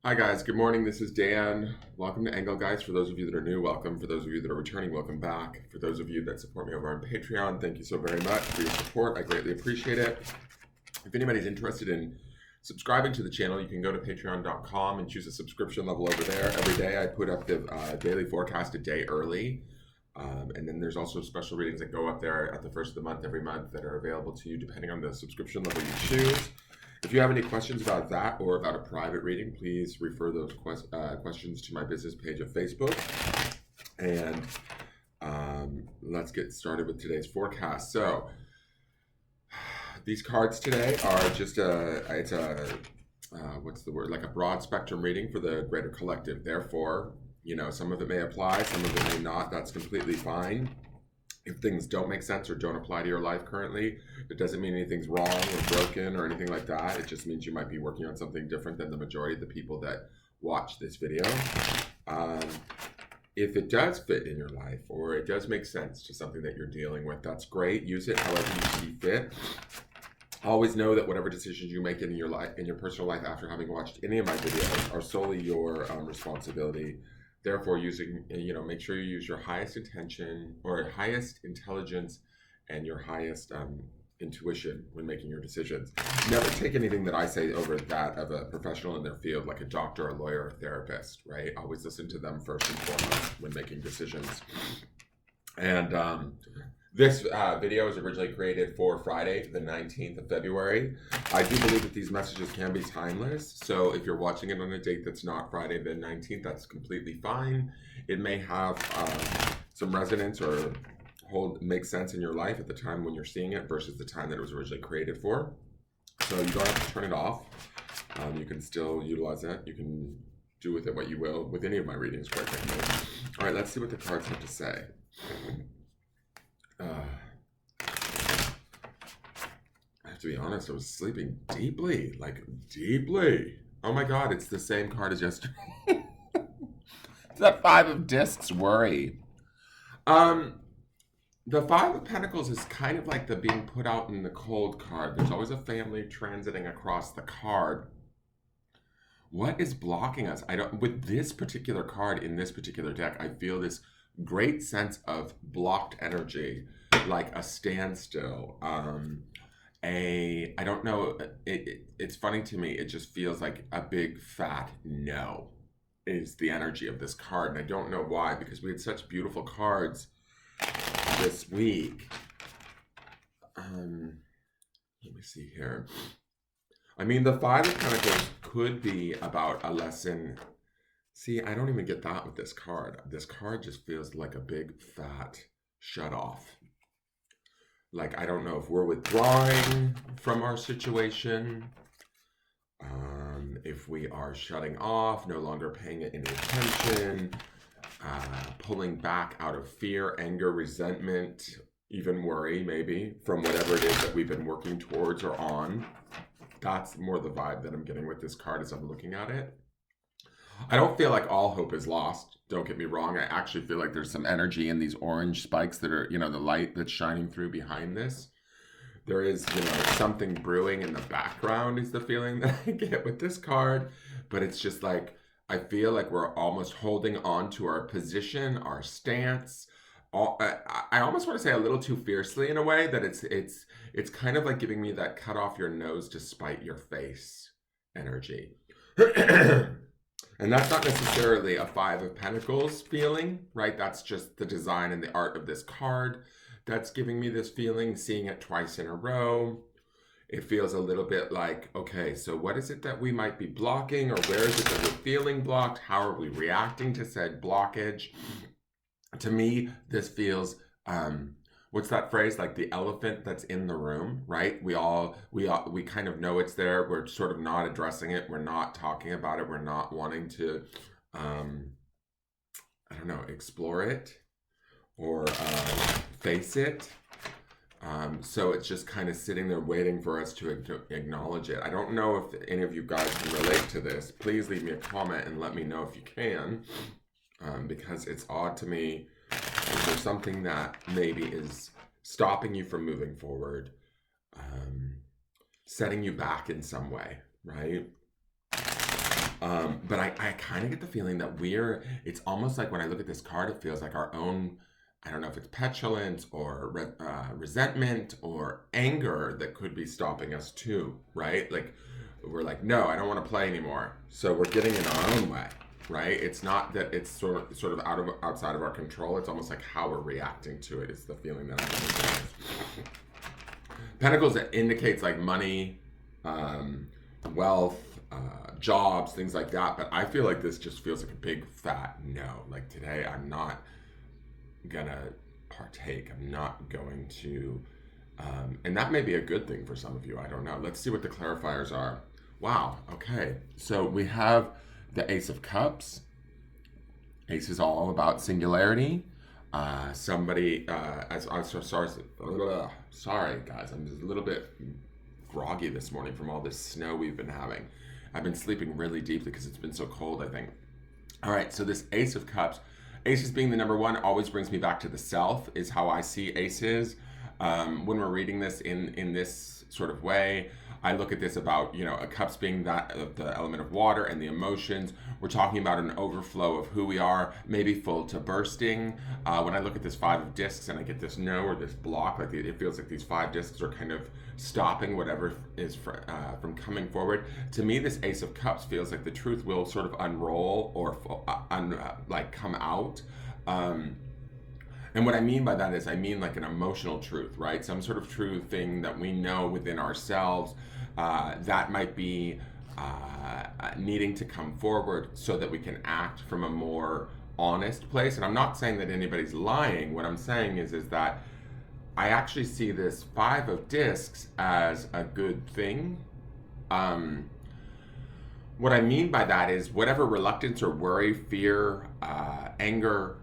Hi guys, good morning. This is Dan. Welcome to Engelgeist. For those of you that are new, welcome. For those of you that are returning, welcome back. For those of you that support me over on Patreon, thank you so very much for your support. I greatly appreciate it. If anybody's interested in subscribing to the channel, you can go to patreon.com and choose a subscription level over there. Every day I put up the daily forecast a day early. And then there's also special readings that go up there at the first of the month every month that are available to you depending on the subscription level you choose. If you have any questions about that or about a private reading, please refer those questions to my business page of Facebook. And let's get started with today's forecast. So these cards today are just what's the word? Like a broad spectrum reading for the greater collective. Therefore, some of it may apply, some of it may not. That's completely fine. If things don't make sense or don't apply to your life currently, it doesn't mean anything's wrong or broken or anything like that. It just means you might be working on something different than the majority of the people that watch this video. If it does fit in your life or it does make sense to something that you're dealing with, that's great. Use it however you see fit. Always know that whatever decisions you make in your life, in your personal life after having watched any of my videos are solely your responsibility. Therefore, make sure you use your highest intention or highest intelligence and your highest intuition when making your decisions. Never take anything that I say over that of a professional in their field, like a doctor, a lawyer, or therapist, right? Always listen to them first and foremost when making decisions. And this video was originally created for Friday, the 19th of February. I do believe that these messages can be timeless. So if you're watching it on a date that's not Friday the 19th, that's completely fine. It may have some resonance or make sense in your life at the time when you're seeing it versus the time that it was originally created for. So you don't have to turn it off. You can still utilize it. You can do with it what you will with any of my readings, quite frankly. All right, let's see what the cards have to say. I have to be honest, I was sleeping deeply, like deeply. Oh my God, it's the same card as yesterday. It's that Five of Discs worry. The Five of Pentacles is kind of like the being put out in the cold card. There's always a family transiting across the card. What is blocking us? With this particular card in this particular deck, I feel this great sense of blocked energy, like a standstill. I don't know. It's funny to me. It just feels like a big fat no is the energy of this card. And I don't know why, because we had such beautiful cards this week. Let me see here. I mean, the Five of Pentacles could be about a lesson. See, I don't even get that with this card. This card just feels like a big fat shut off. Like, I don't know if we're withdrawing from our situation, if we are shutting off, no longer paying it any attention, pulling back out of fear, anger, resentment, even worry, maybe, from whatever it is that we've been working towards or on. That's more the vibe that I'm getting with this card as I'm looking at it. I don't feel like all hope is lost. Don't get me wrong. I actually feel like there's some energy in these orange spikes that are, the light that's shining through behind this. There is, something brewing in the background is the feeling that I get with this card. But it's just like, I feel like we're almost holding on to our position, our stance. I almost want to say a little too fiercely in a way that it's kind of like giving me that cut off your nose to spite your face energy. And that's not necessarily a Five of Pentacles feeling, right? That's just the design and the art of this card that's giving me this feeling, seeing it twice in a row. It feels a little bit like, okay, so what is it that we might be blocking, or where is it that we're feeling blocked? How are we reacting to said blockage? To me, this feels, what's that phrase? Like the elephant that's in the room, right? We kind of know it's there. We're sort of not addressing it. We're not talking about it. We're not wanting to, explore it or face it. So it's just kind of sitting there waiting for us to acknowledge it. I don't know if any of you guys can relate to this. Please leave me a comment and let me know if you can, because it's odd to me. Is there something that maybe is stopping you from moving forward, setting you back in some way, right? But I kind of get the feeling that it's almost like when I look at this card, it feels like our own, I don't know if it's petulance or resentment or anger that could be stopping us too, right? Like, we're like, no, I don't want to play anymore. So we're getting in our own way, right? It's not that it's sort of outside of our control. It's almost like how we're reacting to it is the feeling that I'm getting. Pentacles, that indicates like money, wealth, jobs, things like that. But I feel like this just feels like a big fat no. Like today, I'm not gonna partake. I'm not going to, and that may be a good thing for some of you. I don't know. Let's see what the clarifiers are. Wow. Okay. So we have the Ace of Cups. Ace is all about singularity. Sorry guys, I'm just a little bit groggy this morning from all this snow we've been having. I've been sleeping really deeply because it's been so cold, I think. All right, so this Ace of Cups, Aces being the number one, always brings me back to the self, is how I see aces. When we're reading this in this sort of way, I look at this about, a cups being that the element of water and the emotions. We're talking about an overflow of who we are, maybe full to bursting. When I look at this 5 of discs and I get this no or this block, like it feels like these 5 discs are kind of stopping whatever is from coming forward. To me, this Ace of Cups feels like the truth will sort of unroll or come out. And what I mean by that is I mean like an emotional truth, right? Some sort of true thing that we know within ourselves that might be needing to come forward so that we can act from a more honest place. And I'm not saying that anybody's lying. What I'm saying is that I actually see this 5 of discs as a good thing. What I mean by that is whatever reluctance or worry, fear, anger,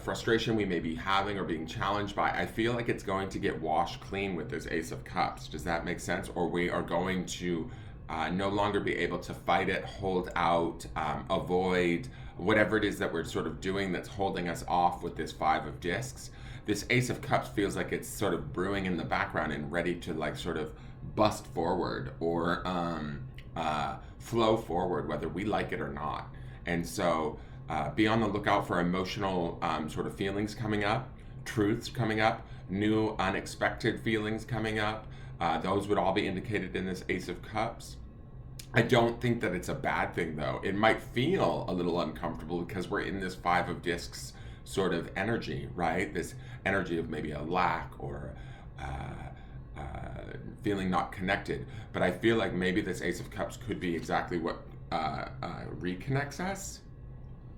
frustration we may be having or being challenged by, I feel like it's going to get washed clean with this Ace of Cups. Does that make sense? Or we are going to no longer be able to fight it, hold out, avoid, whatever it is that we're sort of doing that's holding us off with this 5 of discs. This Ace of Cups feels like it's sort of brewing in the background and ready to like sort of bust forward or flow forward, whether we like it or not. And so be on the lookout for emotional sort of feelings coming up, truths coming up, new unexpected feelings coming up. Those would all be indicated in this Ace of Cups. I don't think that it's a bad thing, though. It might feel a little uncomfortable because we're in this 5 of discs sort of energy, right? This energy of maybe a lack or feeling not connected. But I feel like maybe this Ace of Cups could be exactly what reconnects us,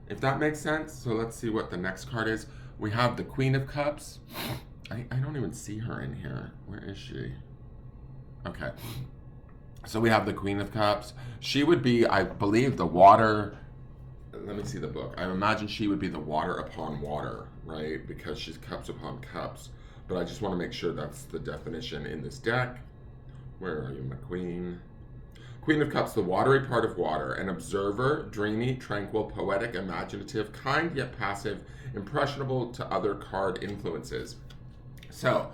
if that makes sense. So let's see what the next card is. We have the Queen of Cups. I don't even see her in here. Where is she? Okay. So we have the Queen of Cups. She would be, I believe, the water. Let me see the book. I imagine she would be the water upon water, right? Because she's cups upon cups. But I just want to make sure that's the definition in this deck. Where are you, my queen? Queen of Cups, the watery part of water, an observer, dreamy, tranquil, poetic, imaginative, kind yet passive, impressionable to other card influences. So,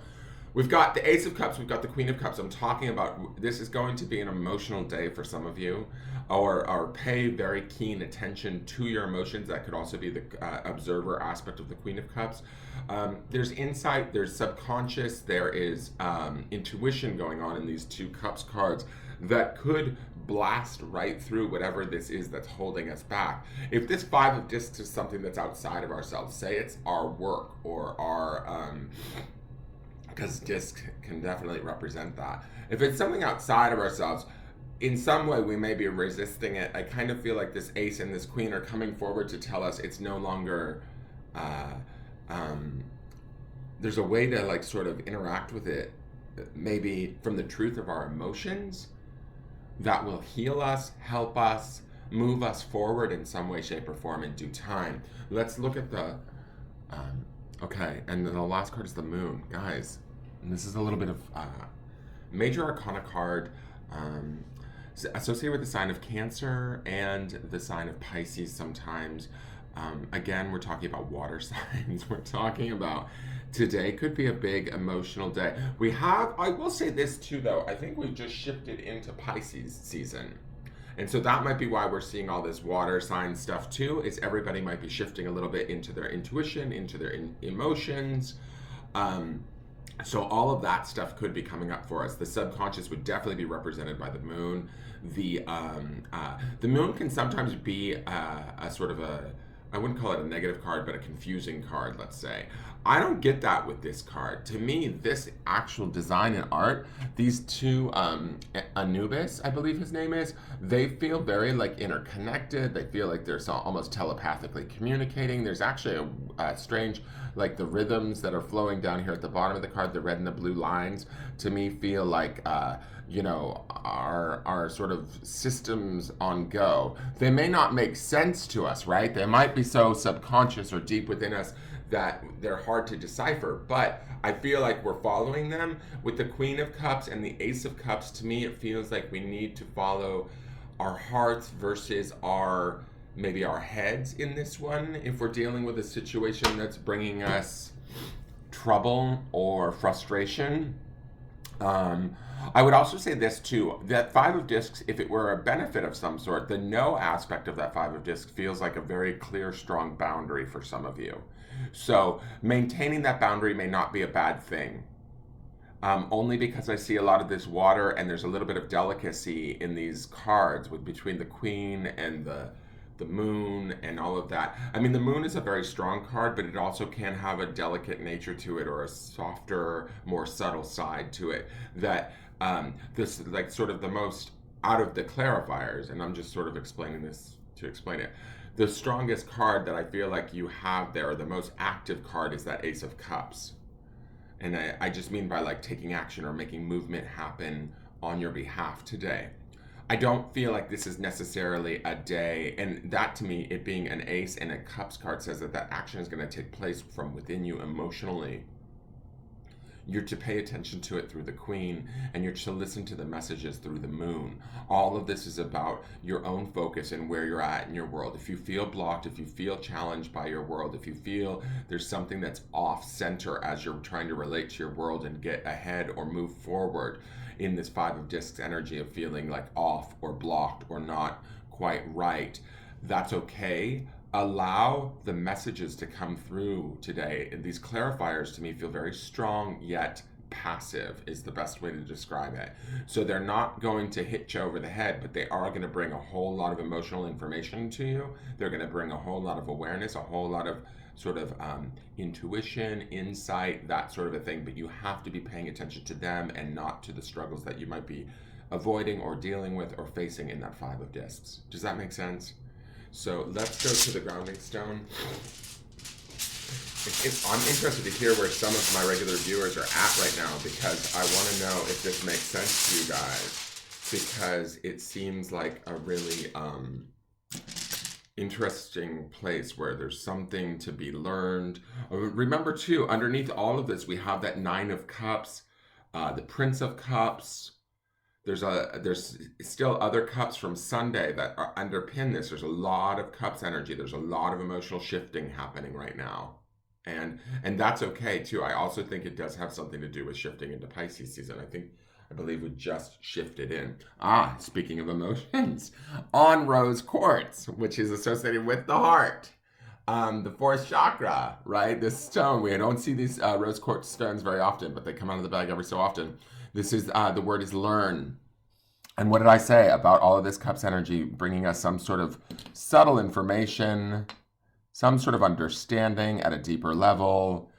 we've got the Ace of Cups, we've got the Queen of Cups. I'm talking about, this is going to be an emotional day for some of you, or pay very keen attention to your emotions. That could also be the observer aspect of the Queen of Cups. There's insight, there's subconscious, there is intuition going on in these 2 Cups cards that could blast right through whatever this is that's holding us back. If this 5 of discs is something that's outside of ourselves, say it's our work or our, because disc can definitely represent that. If it's something outside of ourselves, in some way we may be resisting it. I kind of feel like this Ace and this Queen are coming forward to tell us it's no longer, there's a way to like sort of interact with it, maybe from the truth of our emotions, that will heal us, help us, move us forward in some way, shape, or form in due time. Let's look at the, okay, and then the last card is the Moon. Guys, and this is a little bit of major arcana card associated with the sign of Cancer and the sign of Pisces sometimes. Again, we're talking about water signs. We're talking about today could be a big emotional day. We have, I will say this too though, I think we've just shifted into Pisces season. And so that might be why we're seeing all this water sign stuff too, is everybody might be shifting a little bit into their intuition, into their emotions. So all of that stuff could be coming up for us. The subconscious would definitely be represented by the moon. The moon can sometimes be a sort of a, I wouldn't call it a negative card, but a confusing card, let's say. I don't get that with this card. To me, this actual design and art, these two, Anubis, I believe his name is, they feel very like interconnected. They feel like they're almost telepathically communicating. There's actually a strange, like the rhythms that are flowing down here at the bottom of the card, the red and the blue lines, to me feel like, our sort of systems on go. They may not make sense to us, right? They might be so subconscious or deep within us that they're hard to decipher, but I feel like we're following them. With the Queen of Cups and the Ace of Cups, to me it feels like we need to follow our hearts versus maybe our heads in this one, if we're dealing with a situation that's bringing us trouble or frustration. I would also say this too, that Five of Discs, if it were a benefit of some sort, the no aspect of that Five of Discs feels like a very clear, strong boundary for some of you. So maintaining that boundary may not be a bad thing. Only because I see a lot of this water and there's a little bit of delicacy in these cards between the Queen and the moon and all of that. I mean, the moon is a very strong card, but it also can have a delicate nature to it, or a softer, more subtle side to it, that this, like, sort of the most out of the clarifiers, and I'm just sort of explaining this to explain it, the strongest card that I feel like you have there, the most active card, is that Ace of Cups. And I just mean by like taking action or making movement happen on your behalf today. I don't feel like this is necessarily a day, and that to me, it being an ace and a cups card, says that that action is going to take place from within you emotionally. You're to pay attention to it through the Queen, and you're to listen to the messages through the moon. All of this is about your own focus and where you're at in your world. If you feel blocked, if you feel challenged by your world, if you feel there's something that's off center as you're trying to relate to your world and get ahead or move forward in this Five of Discs energy of feeling like off or blocked or not quite right, that's okay. Allow the messages to come through today. These clarifiers to me feel very strong yet passive is the best way to describe it. So they're not going to hit you over the head, but they are going to bring a whole lot of emotional information to you. They're going to bring a whole lot of awareness, a whole lot of sort of intuition, insight, that sort of a thing. But you have to be paying attention to them and not to the struggles that you might be avoiding or dealing with or facing in that Five of Discs. Does that make sense? So let's go to the grounding stone. I'm interested to hear where some of my regular viewers are at right now, because I want to know if this makes sense to you guys, because it seems like a really interesting place where there's something to be learned. Remember too, underneath all of this, we have that Nine of Cups, the Prince of Cups. There's still other cups from Sunday that are underpin this. There's a lot of cups energy. There's a lot of emotional shifting happening right now. And that's okay too. I also think it does have something to do with shifting into Pisces season. I believe we just shifted in. Speaking of emotions, on rose quartz, which is associated with the heart. The fourth chakra, right? This stone, we don't see these rose quartz stones very often, but they come out of the bag every so often. This is, the word is learn. And what did I say about all of this cups energy bringing us some sort of subtle information, some sort of understanding at a deeper level?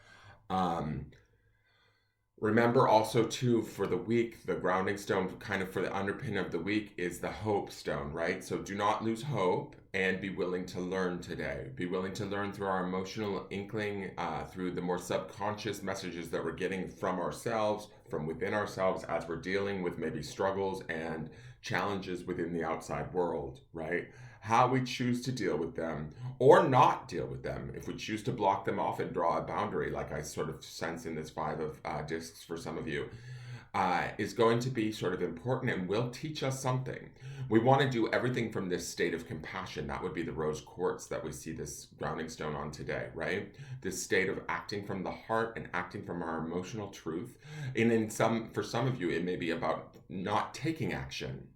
Remember also too, for the week, the grounding stone, kind of for the underpin of the week, is the hope stone, right? So do not lose hope and be willing to learn today. Be willing to learn through our emotional inkling, through the more subconscious messages that we're getting from ourselves, from within ourselves, as we're dealing with maybe struggles and challenges within the outside world, right? How we choose to deal with them or not deal with them. If we choose to block them off and draw a boundary, like I sort of sense in this Five of Discs for some of you, is going to be sort of important and will teach us something. We want to do everything from this state of compassion. That would be the rose quartz that we see this grounding stone on today, right? This state of acting from the heart and acting from our emotional truth. And for some of you, it may be about not taking action.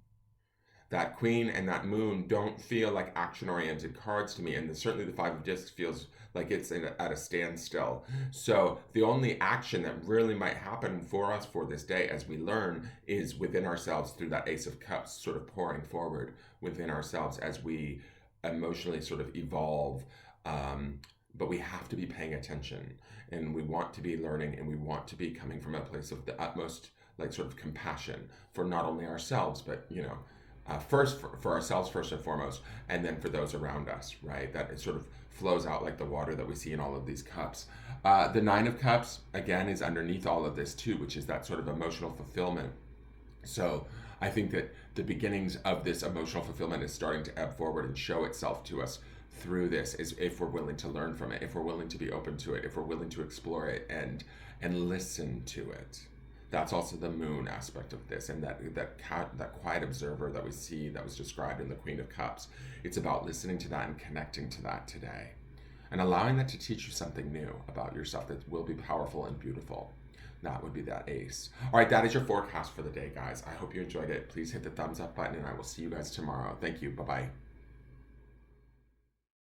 that Queen and that Moon don't feel like action-oriented cards to me, and certainly the Five of Discs feels like it's at a standstill. So the only action that really might happen for us for this day as we learn is within ourselves through that Ace of Cups sort of pouring forward within ourselves as we emotionally sort of evolve. But we have to be paying attention, and we want to be learning, and we want to be coming from a place of the utmost like sort of compassion for not only ourselves, but first for ourselves first and foremost, and then for those around us, right? That it sort of flows out like the water that we see in all of these cups. The Nine of Cups, again, is underneath all of this too, which is that sort of emotional fulfillment. So I think that the beginnings of this emotional fulfillment is starting to ebb forward and show itself to us through this, is if we're willing to learn from it, if we're willing to be open to it, if we're willing to explore it and listen to it. That's also the Moon aspect of this, and that quiet observer that we see that was described in the Queen of Cups. It's about listening to that and connecting to that today, and allowing that to teach you something new about yourself that will be powerful and beautiful. That would be that Ace. All right, that is your forecast for the day, guys. I hope you enjoyed it. Please hit the thumbs up button, and I will see you guys tomorrow. Thank you. Bye-bye.